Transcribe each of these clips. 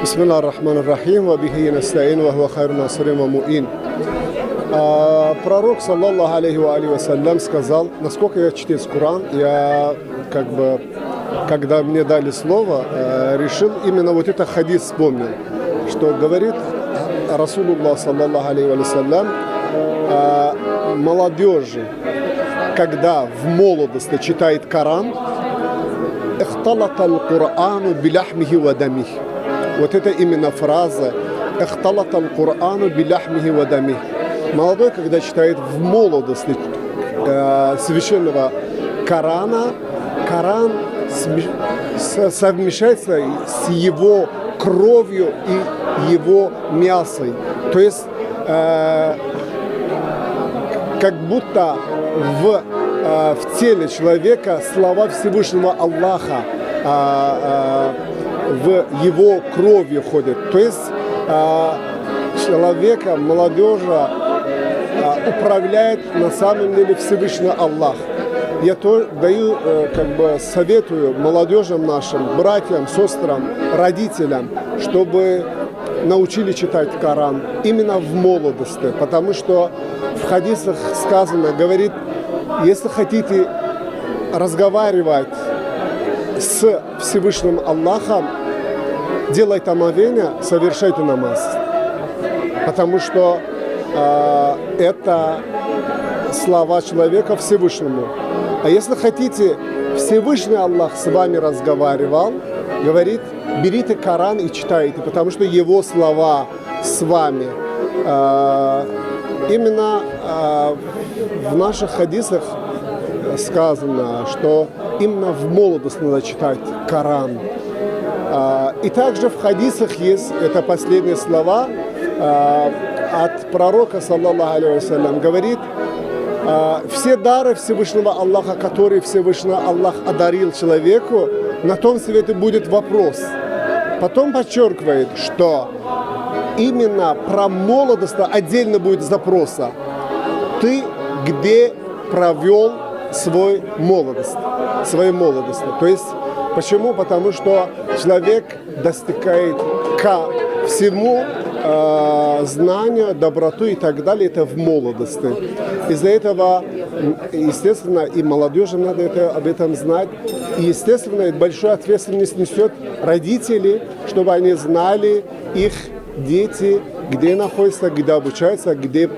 Бисмиллахир рахманир рахим, ва бихи настаин, ва хуа хайрун насирин ва муин. Пророк, саллаллаху алейхи ва вассалям, сказал, насколько я чтец Коран, я когда мне дали слово, решил именно вот этот хадис вспомнил, что говорит Расулуллах, саллаллаху алейхи вассалям, молодежи, когда в молодости читает Коран, «Ихталата ал-Курану биляхмихи ва дамихи». Вот это именно фраза «Ихталата ал-Курану биляхмихи ва дамихи». Молодой, когда читает в молодости священного Корана, Коран совмещается с его кровью и его мясом. То есть как будто в теле человека слова Всевышнего Аллаха в его кровью ходят. То есть человека, молодежи управляет на самом деле Всевышний Аллах. Я даю, советую молодежам нашим, братьям, сестрам, родителям, чтобы научили читать Коран именно в молодости, потому что в хадисах сказано, говорит, если хотите разговаривать с Всевышним Аллахом, делайте омовение, совершайте намаз, потому что это слова человека Всевышнему. А если хотите, Всевышний Аллах с вами разговаривал, говорит, берите Коран и читайте, потому что его слова с вами. Именно в наших хадисах сказано, что именно в молодости надо читать Коран. И также в хадисах есть, это последние слова от пророка, саллаллаху алейхи вассалям, говорит, все дары Всевышнего Аллаха, которые Всевышний Аллах одарил человеку, на том свете будет вопрос. Потом подчеркивает, что именно про молодость отдельно будет запроса. Ты где провел свою молодость? То есть, почему? Потому что человек достигает ко всему знания, доброту и так далее, это в молодости. Из-за этого, естественно, и молодежи надо об этом знать. И, естественно, большую ответственность несет родители, чтобы они знали их дети, где находятся, где обучаются, где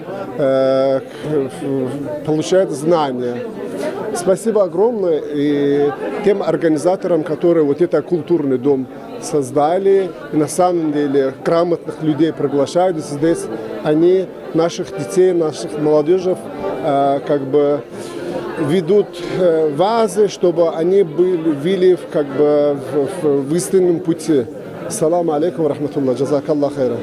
получают знания. Спасибо огромное и тем организаторам, которые вот этот культурный дом создали. И на самом деле грамотных людей приглашают здесь. Они наших детей, наших молодежей ведут вазы, чтобы они были в истинном пути. Ассаламу алейкум ва рахматуллах. Джазакаллах хайра.